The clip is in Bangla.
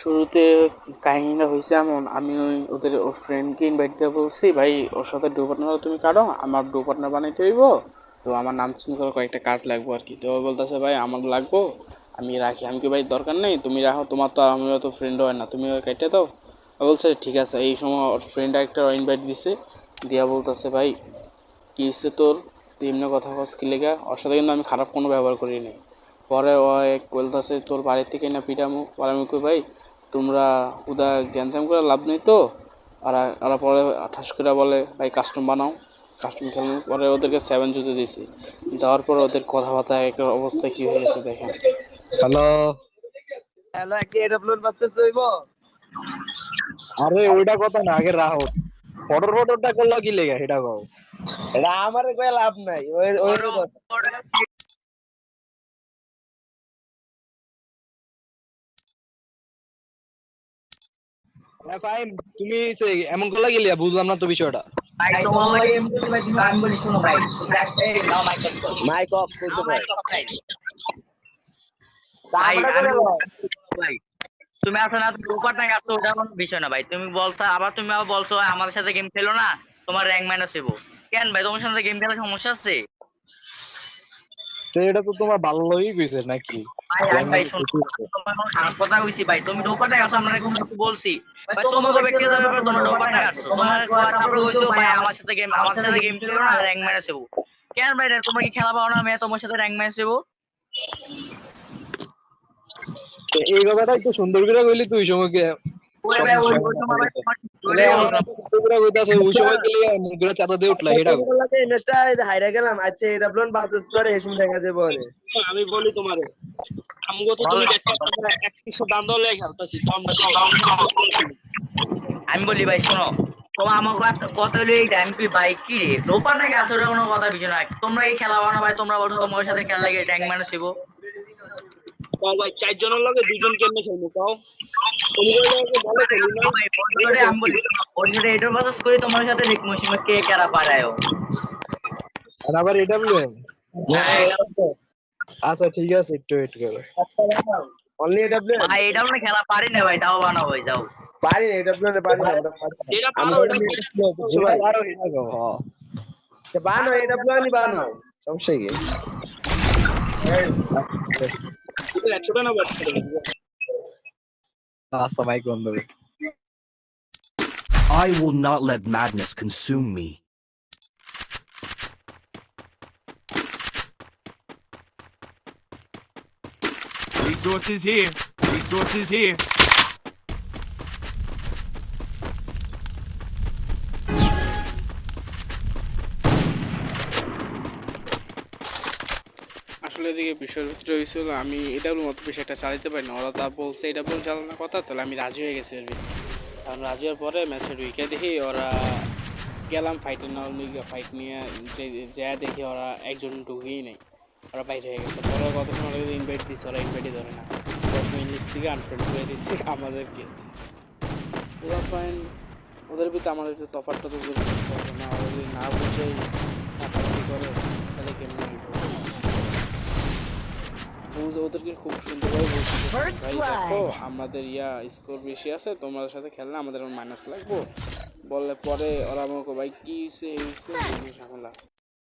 শুরুতে কাহিনীটা হয়েছে এমন, আমি ওর ফ্রেন্ডকে ইনভাইট দিয়ে বলছি, ভাই ওর সাথে ডু পার্টনার তুমি কাটো, আমার ডু পার্টনার বানাইতে হইব, তো আমার নাম চেঞ্জ করে কয়েকটা কার্ড লাগবো আর কি। তো ও বলতেছে ভাই আমার লাগবো, আমি রাখি। আমি কি ভাই দরকার নেই, তুমি রাখো, তোমার তো আমিও তো ফ্রেন্ড হয় না, তুমি কেটে দাও। ও বলছে ঠিক আছে। এই সময় ওর ফ্রেন্ড একটা ইনভাইট দিছে, দিয়া বলতেছে ভাই কী হচ্ছে তোর, তুই এমনি কথা কস কি লেগা। ওর সাথে কিন্তু আমি খারাপ কোনো ব্যবহার করি নাই। পরে ও এক বলতেছে তোর বাড়ির থেকে না পিটামু। পরে আমি কই ভাই তোমরা হুদা গ্যাঞ্জাম করে লাভ নেই তো। আর ওরা পরে ঠাস করে বলে ভাই কাস্টম বানাও, কাস্টম খেলবো। পরে ওদেরকে 7 জুতে দিছি, দেওয়ার পর ওদের কথাবার্তা একটা অবস্থা কী হয়ে গেছে দেখেন। হ্যালো। হ্যালো, একটা এরোপ্লেন বাজতে চইব। আরে ওইটা কথা না, আগে রাহো। ফটোটা করলো কি লেগে সেটা কও। এটা আমারে কয়ে লাভ নাই, ওই ওই হ্যাঁ ফাইন, তুমি এমন করলা কি লিয়া, বুঝলাম না তো বিষয়টা। ভাই তোমার লাগে এমনি ভাই তুমি আমি বলি শোনো ভাই এই নাও মাইক অফ করো মাইক অফ করতে ভাই। মাইক অফ ভাই তারপরে করে লো ভাই তুমি আসো না তুমি উপর টাকা আসছো ওটা কোনো বিষয় না ভাই। তুমি বলছো আবার তুমি আবার বলছো আমাদের সাথে গেম খেলো না, তোমার র‍্যাঙ্ক মাইনাস হইব। কেন ভাই তোমার সাথে গেম খেলার সমস্যা আছে? তো এটা তো তোমার ভালোই কইছে নাকি? ভাই আমি ভাই শোনো তোমার কোনো খারাপ কথা কইছি ভাই, তুমি ডোপার টাকা আসছো আমরা কোনো কিছু বলছি ভাই? তোমাকে ব্যক্তিগত ব্যাপারে তোমার ডোপার টাকা আসছো, তোমার তারপরে কইছো ভাই আমার সাথে গেম খেলো না র‍্যাঙ্ক মাইনাস হইব। কেন ভাই তোমার কি খেলা পাও না আমি তোমার সাথে র‍্যাঙ্ক মাইনাস হইব? তো এই কথাটা একটু সুন্দর করে কইলি তুই সময়কে। ওই ভাই ওই সময় ভাই ওই সময় গেলে মুখগুলো চাপা দিয়ে উঠলা এটা কও। লাগে নেটা হাইরা গেলাম। আচ্ছা এরোপ্লেন বাজেস করে এসম দেখা যাবে ওরে। আমি বলি তোমারে, আমগো তো তুমি একটা 100 দাম দলে খেলতাছি তো আমরা আমি বলি ভাই শোনো, তোমার আমার কথা হলো এইটা, আমি কি ভাই কি রে রোপা নাকি আসলে কোনো কথা বিষয় না। তোমরা এই খেলা বানা ভাই, তোমরা বলছো তোমার সাথে খেলা লাগে ট্যাঙ্ক মানে শিব। কও ভাই 4 জনের লগে 2 জন কেমনে খেলবো কও? তুমি বলে ভালো খেলি না। আমি বলি ওর সাথে এটার প্রসেস করি তোমার সাথে দেখবো সীমা কে কেরা পারায়ও। আর আবার এটা বলেন। আচ্ছা ঠিক আছে, একটু ওয়েট করো। অনলি এরোপ্লেন ভাই এটা মানে খেলা পারি না ভাই, তাও বানাবো ভাই যাও। পারি না, এরোপ্লেনে পারি না। যেটা আমি পারো ওটা যেটা পারো সেটা কও। হ্যাঁ বানো এরোপ্লেনই বানো, সমস্যা কি? 100 টাকা না বাদ করে দিবো। আচ্ছা মাইক বন্ধ কর। I will not let madness consume me. Resources here. Resources here. আসলে এদিকে বিষয়ের ভিতরে হয়েছিল, আমি এটা মতো বেশি একটা চালাতে পারি না। ওরা তা বলছে এটা বল চালানোর কথা, তাহলে আমি রাজি হয়ে গেছি। কারণ রাজি হওয়ার পরে ম্যাচের উইকে দেখি ওরা গেলাম ফাইটে নেওয়ার লিগে, ফাইট নিয়ে যা দেখি ওরা একজন ঢুকেই নেই, ওরা বাইরে হয়ে গেছে। পরে কতক্ষণ ওরা ইনভাইট দিচ্ছে, ওরা ইনভাইটই ধরে না। ইংলিশ থেকে আনফ্রেন্ড করে দিচ্ছে আমাদেরকে। ওরা পয়েন্ট ওদের ভিতরে আমাদের ভিতরে তফাৎটা তো বুঝতে হবে না। ওরা যদি না বুঝেই মাথামাতি করে তাহলে কেমন ওদেরকে খুব সুন্দরভাবে বলছি ভাই দেখো আমাদের স্কোর বেশি আছে, তোমাদের সাথে খেললে আমাদের মাইনাস লাগবো। বললে পরে ওরা আমাকে ভাই কী হয়েছে এই হয়েছে ঝামেলা।